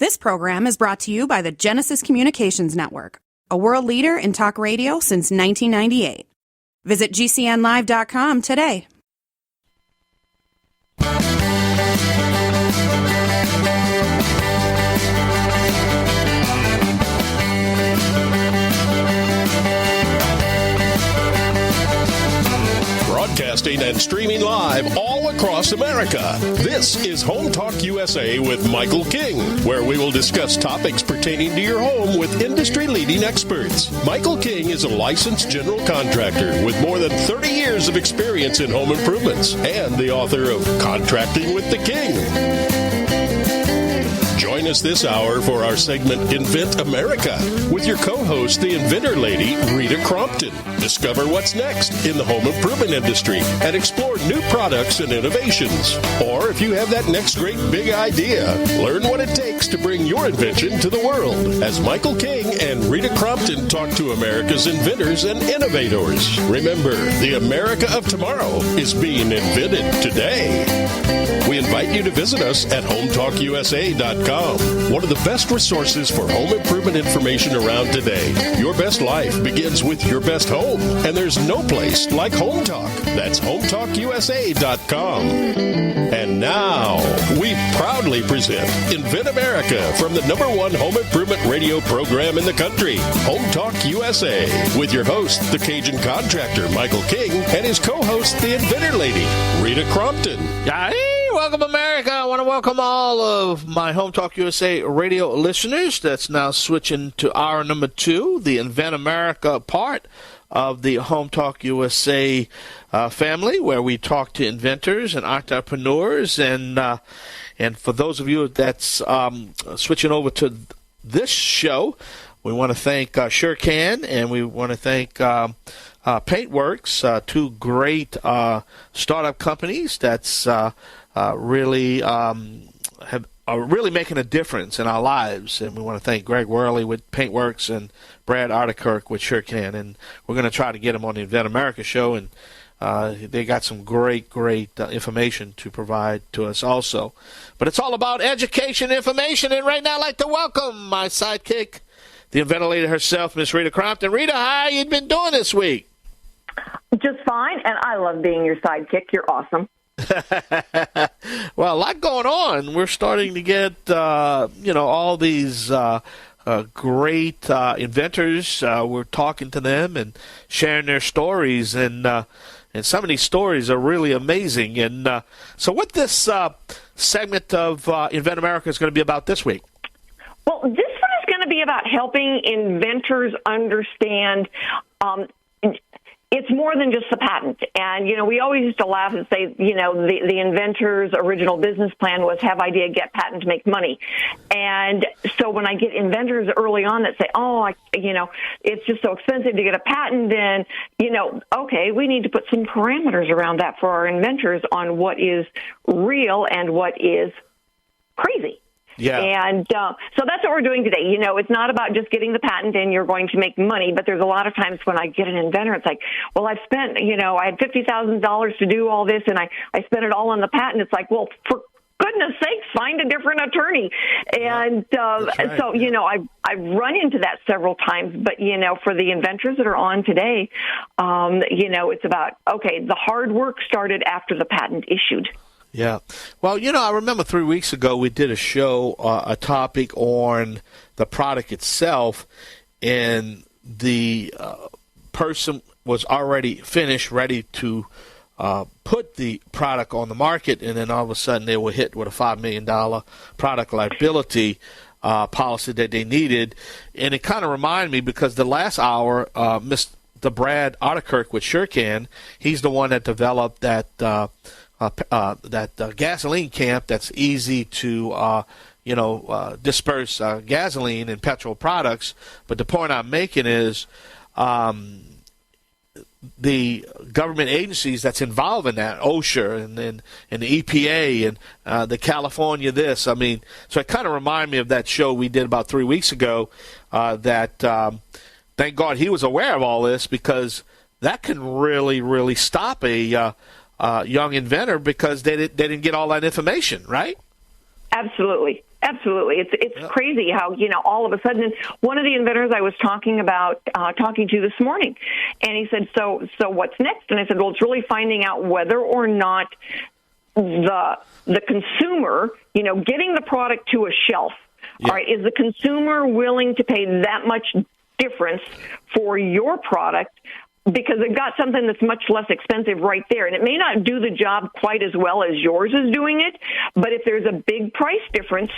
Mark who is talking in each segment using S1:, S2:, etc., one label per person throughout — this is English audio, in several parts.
S1: This program is brought to you by the Genesis Communications Network, a world leader in talk radio since 1998. Visit GCNlive.com today.
S2: Broadcasting and streaming live all across America. This is Home Talk USA with Michael King, where we will discuss topics pertaining to your home with industry-leading experts. Michael King is a licensed general contractor with more than 30 years of experience in home improvements and the author of Contracting with the King. Join us this hour for our segment Invent America with your co-host, the inventor lady, Rita Crompton. Discover what's next in the home improvement industry and explore new products and innovations. Or if you have that next great big idea, learn what it takes to bring your invention to the world as Michael King and Rita Crompton talk to America's inventors and innovators. Remember, the America of tomorrow is being invented today. We invite you to visit us at HomeTalkUSA.com. One of the best resources for home improvement information around today. Your best life begins with your best home, and there's no place like Home Talk. That's HomeTalkUSA.com. And now, we proudly present Invent America from the #1 home improvement radio program in the country, Home Talk USA, with your host, the Cajun contractor, Michael King, and his co-host, the inventor lady, Rita Crompton.
S3: Welcome, America. I want to welcome all of my Home Talk USA radio listeners. That's now switching to hour number 2, the Invent America part of the Home Talk USA family, where we talk to inventors and entrepreneurs. And for those of you that's switching over to this show, we want to thank SureCan, and we want to thank Paintworks, two great startup companies that's really making a difference in our lives. And we want to thank Greg Worley with Paintworks and Brad Artikirk with SureCan. And we're going to try to get them on the Invent America show. And they got some great information to provide to us also. But it's all about education, information. And right now I'd like to welcome my sidekick, the inventor lady herself, Miss Rita Crompton. Rita, how you been doing this week?
S4: Just fine, and I love being your sidekick. You're awesome.
S3: Well, a lot going on. We're starting to get, all these great inventors. We're talking to them and sharing their stories, and some of these stories are really amazing. And so what this segment of Invent America is going to be about this week?
S4: Well, this one is going to be about helping inventors understand it's more than just the patent. And, we always used to laugh and say, the inventor's original business plan was have idea, get patent, make money. And so when I get inventors early on that say, it's just so expensive to get a patent, then, okay, we need to put some parameters around that for our inventors on what is real and what is crazy.
S3: Yeah.
S4: And so that's what we're doing today. It's not about just getting the patent and you're going to make money, but there's a lot of times when I get an inventor, it's like, well, I've spent, I had $50,000 to do all this and I spent it all on the patent. It's like, well, for goodness sakes, find a different attorney. And right. So, I've run into that several times, but, for the inventors that are on today, it's about, okay, the hard work started after the patent issued.
S3: Yeah. Well, I remember 3 weeks ago we did a show, a topic on the product itself, and the person was already finished, ready to put the product on the market, and then all of a sudden they were hit with a $5 million product liability policy that they needed. And it kind of reminded me, because the last hour, Mr. Brad Artikirk with SureCan, he's the one that developed that gasoline camp that's easy to, disperse gasoline and petrol products. But the point I'm making is the government agencies that's involved in that, OSHA and the EPA and the California this. I mean, so it kind of reminded me of that show we did about 3 weeks ago that thank God he was aware of all this, because that can really, really stop a young inventor, because they didn't get all that information, right?
S4: Absolutely. Absolutely. It's crazy how, all of a sudden, and one of the inventors I was talking to this morning, and he said, so what's next? And I said, well, it's really finding out whether or not the consumer, getting the product to a shelf, all right, is the consumer willing to pay that much difference for your product because they've got something that's much less expensive right there. And it may not do the job quite as well as yours is doing it, but if there's a big price difference,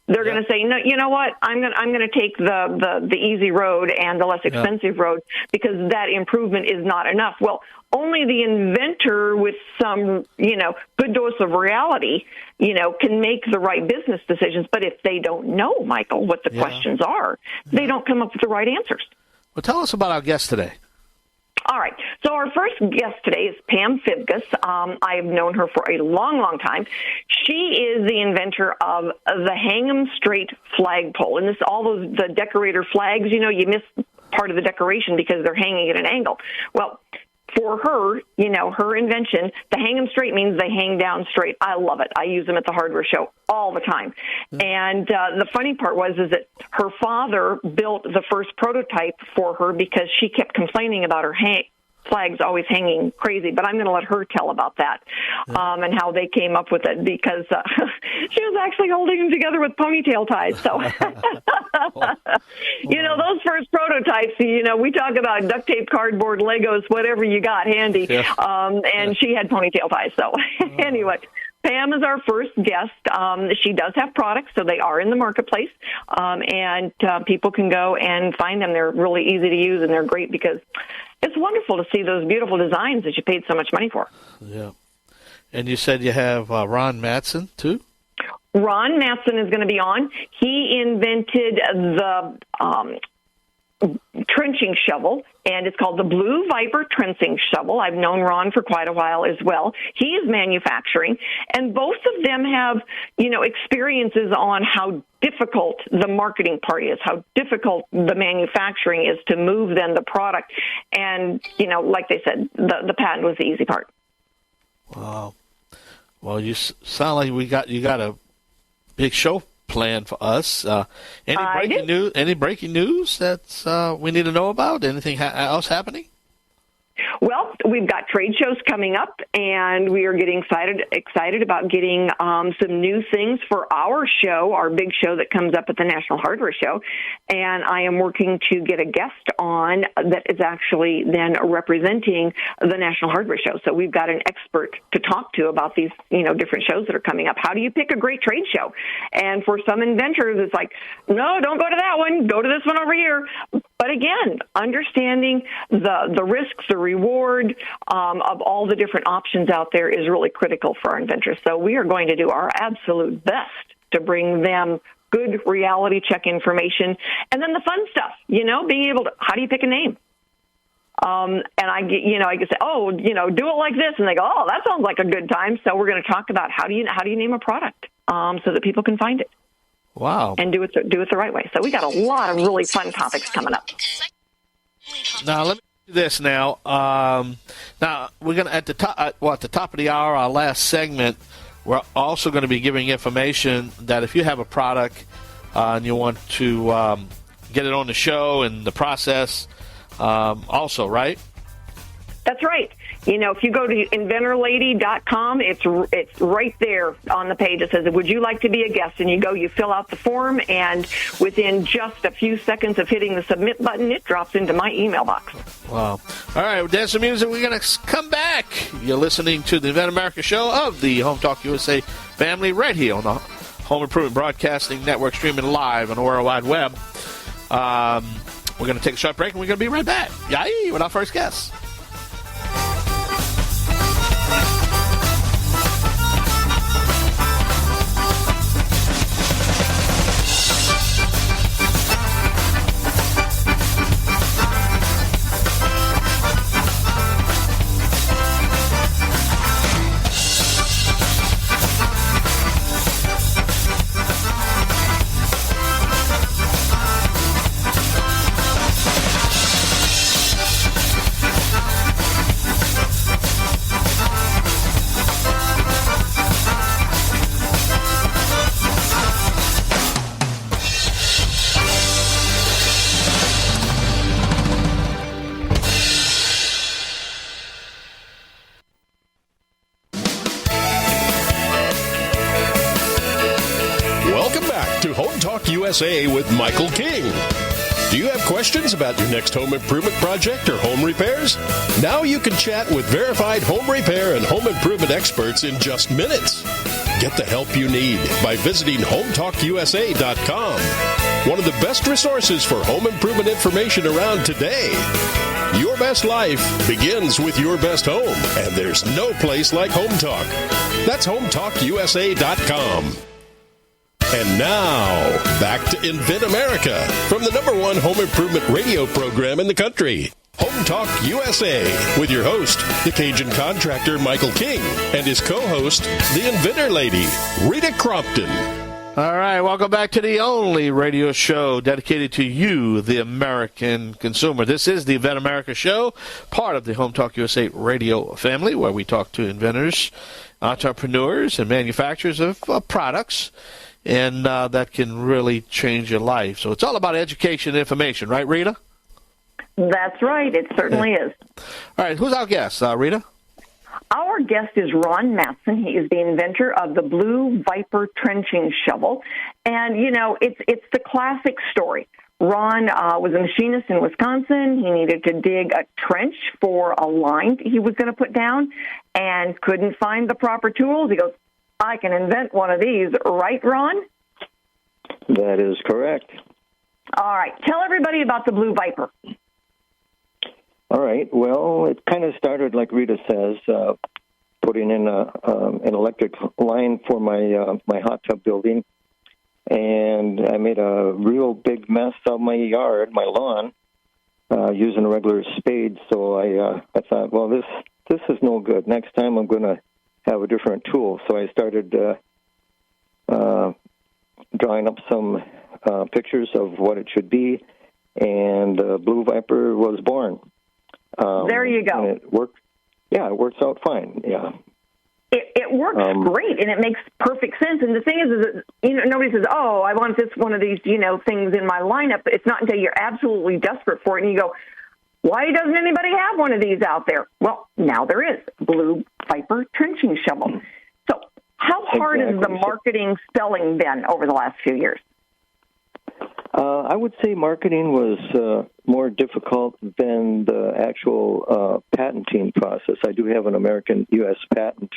S4: they're going to say, no, you know what, I'm going to take the easy road and the less expensive road because that improvement is not enough. Well, only the inventor with some, good dose of reality, can make the right business decisions. But if they don't know, Michael, what the questions are, they don't come up with the right answers.
S3: Well, tell us about our guest today.
S4: All right. So our first guest today is Pam Fibgus. I've known her for a long, long time. She is the inventor of the Hang 'em Straight flagpole. And the decorator flags, you miss part of the decoration because they're hanging at an angle. Well, for her, her invention, the Hang 'em Straight means they hang down straight. I love it. I use them at the hardware show all the time. And the funny part is that her father built the first prototype for her because she kept complaining about her flags always hanging crazy. But I'm going to let her tell about that and how they came up with it because she was actually holding them together with ponytail ties. So, those first prototypes, we talk about duct tape, cardboard, Legos, whatever you got handy. And she had ponytail ties. So anyway, Pam is our first guest. She does have products, so they are in the marketplace, and people can go and find them. They're really easy to use, and they're great because it's wonderful to see those beautiful designs that you paid so much money for.
S3: Yeah. And you said you have Ron Matson, too?
S4: Ron Matson is going to be on. He invented the trenching shovel, and it's called the Blue Viper Trenching Shovel. I've known Ron for quite a while as well. He is manufacturing, and both of them have, experiences on how difficult the marketing part is, how difficult the manufacturing is to move then the product. And, like they said, the patent was the easy part.
S3: Wow. Well, you sound like you got a big show planned for us. Any breaking news that we need to know about? Anything else happening?
S4: Well, we've got trade shows coming up, and we are getting excited about getting some new things for our show, our big show that comes up at the National Hardware Show. And I am working to get a guest on that is actually then representing the National Hardware Show. So we've got an expert to talk to about these, different shows that are coming up. How do you pick a great trade show? And for some inventors, it's like, no, don't go to that one. Go to this one over here. But again, understanding the risks, the reward of all the different options out there is really critical for our inventors. So we are going to do our absolute best to bring them good reality check information. And then the fun stuff, being able to, how do you pick a name? And I get say, do it like this. And they go, oh, that sounds like a good time. So we're going to talk about how do you name a product so that people can find it.
S3: Wow.
S4: And do it the right way. So we got a lot of really fun topics coming up.
S3: Now, let me do this now. Now, we're going to, at the top of the hour, our last segment, we're also going to be giving information that if you have a product and you want to get it on the show and the process also, right?
S4: That's right. If you go to inventorlady.com, it's right there on the page. It says, would you like to be a guest? And you fill out the form, and within just a few seconds of hitting the submit button, it drops into my email box.
S3: Wow. All right, well, dance some music. We're going to come back. You're listening to the Invent America show of the Home Talk USA family right here on the Home Improvement Broadcasting Network, streaming live on the World Wide Web. We're going to take a short break, and we're going to be right back. Yay, with our first guest.
S2: Home Talk USA with Michael King. Do you have questions about your next home improvement project or home repairs? Now you can chat with verified home repair and home improvement experts in just minutes. Get the help you need by visiting HomeTalkUSA.com. One of the best resources for home improvement information around today. Your best life begins with your best home, and there's no place like Home Talk. That's HomeTalkUSA.com. And now, back to Invent America from the #1 home improvement radio program in the country. Home Talk USA with your host, the Cajun contractor Michael King, and his co-host, the Inventor lady, Rita Crompton.
S3: All right, welcome back to the only radio show dedicated to you, the American consumer. This is the Invent America show, part of the Home Talk USA radio family, where we talk to inventors, entrepreneurs, and manufacturers of products, and that can really change your life. So it's all about education and information, right, Rita?
S4: That's right. It certainly is.
S3: All right, who's our guest, Rita?
S4: Our guest is Ron Matson. He is the inventor of the Blue Viper trenching shovel. And, you know, it's the classic story. Ron was a machinist in Wisconsin. He needed to dig a trench for a line he was going to put down and couldn't find the proper tools. He goes, I can invent one of these. Right, Ron?
S5: That is correct.
S4: All right. Tell everybody about the Blue Viper.
S5: All right. Well, it kind of started, like Rita says, putting in an electric line for my hot tub building. And I made a real big mess of my yard, my lawn, using a regular spade. So I thought, well, this is no good. Next time I'm going to have a different tool. So I started drawing up some pictures of what it should be, and Blue Viper was born.
S4: There you go.
S5: And it worked. Yeah, it works out fine. Yeah.
S4: It works great, and it makes perfect sense. And the thing is that, you know, nobody says, "Oh, I want one of these, you know, things in my lineup." It's not until you're absolutely desperate for it, and you go, "Why doesn't anybody have one of these out there?" Well, now there is. Blue Viper trenching shovel. So, how hard has the marketing spelling been over the last few years?
S5: I would say marketing was more difficult than the actual patenting process. I do have an American U.S. patent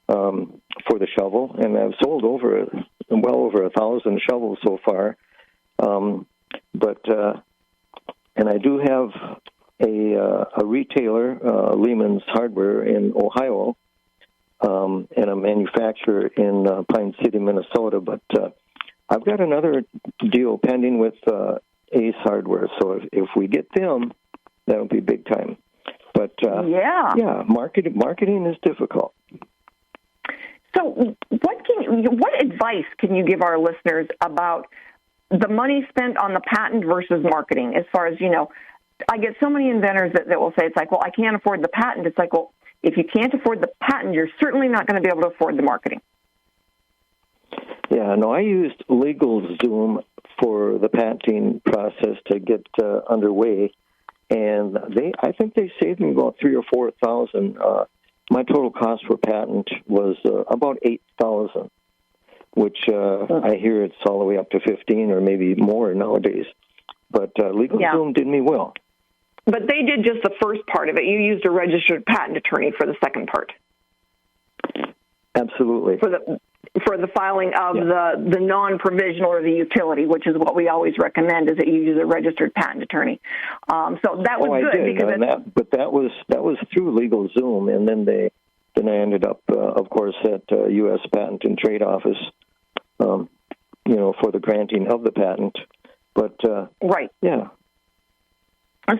S5: for the shovel, and I've sold well over 1,000 shovels so far. And I do have a retailer, Lehman's Hardware in Ohio, and a manufacturer in Pine City, Minnesota. But I've got another deal pending with Ace Hardware. So if we get them, that'll be big time. But marketing is difficult.
S4: So what advice can you give our listeners about the money spent on the patent versus marketing? As far as, you know, I get so many inventors that will say, it's like, well, I can't afford the patent. It's like, well, if you can't afford the patent, you're certainly not going to be able to afford the marketing.
S5: Yeah, no, I used LegalZoom for the patenting process to get underway, and I think they saved me about $3,000 or $4,000. My total cost for patent was about $8,000, which I hear it's all the way up to $15,000 or maybe more nowadays. But LegalZoom did me well.
S4: But they did just the first part of it. You used a registered patent attorney for the second part.
S5: Absolutely.
S4: For the filing of the non-provisional or the utility, which is what we always recommend, is that you use a registered patent attorney. So that was good.
S5: I did, but that was through LegalZoom, and then I ended up, of course, at U.S. Patent and Trade Office, for the granting of the patent. But
S4: right,
S5: yeah.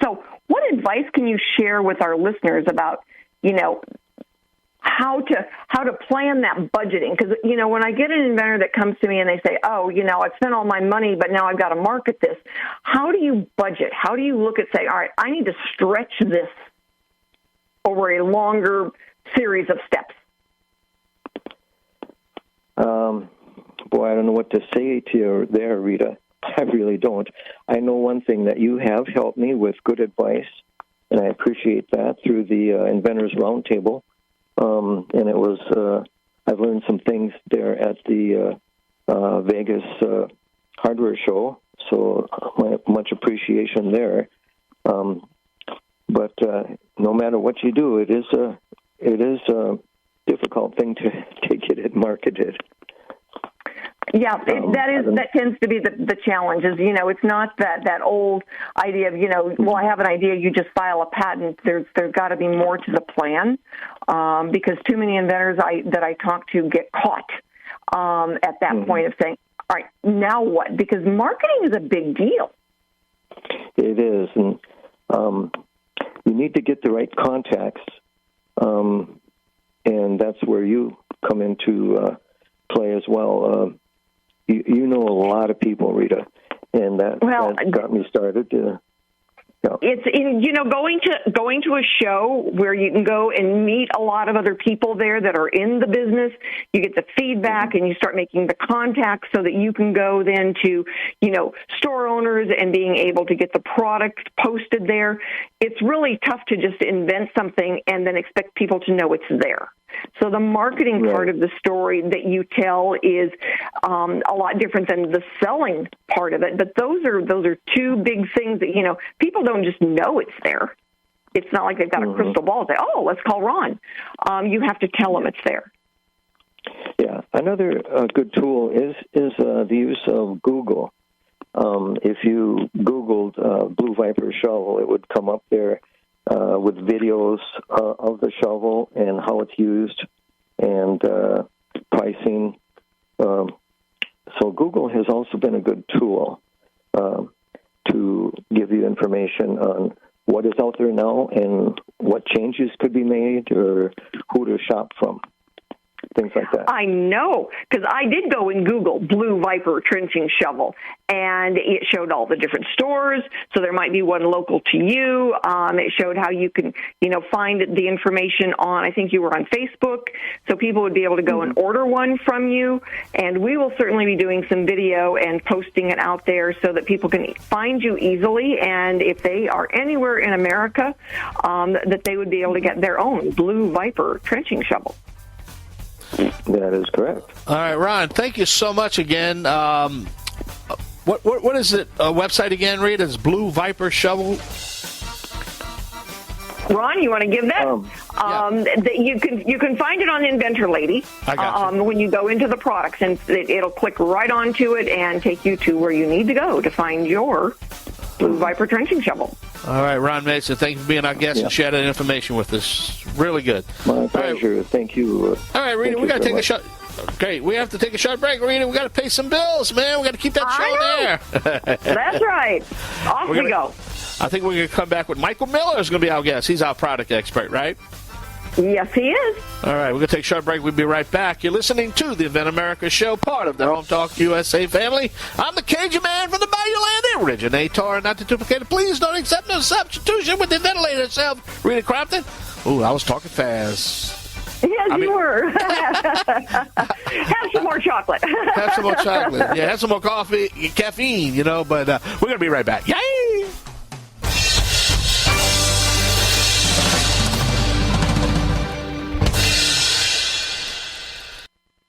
S4: So, what advice can you share with our listeners about, how to plan that budgeting? Because, when I get an inventor that comes to me and they say, oh, I've spent all my money, but now I've got to market this. How do you budget? How do you look at, say, all right, I need to stretch this over a longer series of steps?
S5: Boy, I don't know what to say to you there, Rita. I really don't. I know one thing, that you have helped me with good advice, and I appreciate that, through the Inventors Roundtable. And it was, I've learned some things there at the Vegas hardware show, so much appreciation there. But no matter what you do, it is a difficult thing to get it marketed.
S4: Yeah, that tends to be the challenge. Is it's not that old idea of well, I have an idea, you just file a patent. There's got to be more to the plan, because too many inventors that I talk to get caught at that point of saying, all right, now what? Because marketing is a big deal.
S5: It is, and you need to get the right contacts, and that's where you come into play as well. You know a lot of people, Rita, and that got me started.
S4: It's going to a show where you can go and meet a lot of other people there that are in the business. You get the feedback, and you start making the contacts so that you can go then to store owners and being able to get the product posted there. It's really tough to just invent something and then expect people to know it's there. So the marketing part of the story that you tell is a lot different than the selling part of it. But those are two big things that people don't just know it's there. It's not like they've got a crystal ball and say, "Oh, let's call Ron." You have to tell them it's there.
S5: Yeah, another good tool is the use of Google. If you Googled Blue Viper shovel, it would come up there with videos of the shovel and how it's used and pricing. So Google has also been a good tool to give you information on what is out there now and what changes could be made or who to shop from. Things like that.
S4: I know, because I did go and Google Blue Viper trenching shovel, and it showed all the different stores. So there might be one local to you. It showed how you can, find the information on, I think you were on Facebook, so people would be able to go and order one from you. And we will certainly be doing some video and posting it out there so that people can find you easily. And if they are anywhere in America, that they would be able to get their own Blue Viper trenching shovel.
S5: That is correct.
S3: All right, Ron, thank you so much again. What is it? Website again, Rita? It's Blue Viper Shovel.
S4: Ron, you want to give that? You can find it on Inventor Lady.
S3: I got you.
S4: When you go into the products, and it'll click right onto it and take you to where you need to go to find your Blue Viper trenching shovel.
S3: All right, Ron Matson, thank you for being our guest and sharing that information with us. Really good.
S5: My pleasure.
S3: Right.
S5: Thank you.
S3: All right, Rita, we got to take a short. Great. We have to take a short break, Rita. We got to pay some bills, man. We got to keep that show there.
S4: That's right. Off we go.
S3: I think we're going to come back with Michael Miller is going to be our guest. He's our product expert, right?
S4: Yes, he is.
S3: All right, we're going to take a short break. We'll be right back. You're listening to the Invent America show, part of the Home Talk USA family. I'm the Cajun man from the Bayou Land, the originator, not to duplicate it. Please don't accept no substitution with the ventilator itself. Rita Crompton. Ooh, I was talking fast.
S4: Yes, you were. Have some more chocolate.
S3: Have some more chocolate. Yeah, have some more coffee, caffeine, but we're going to be right back. Yay!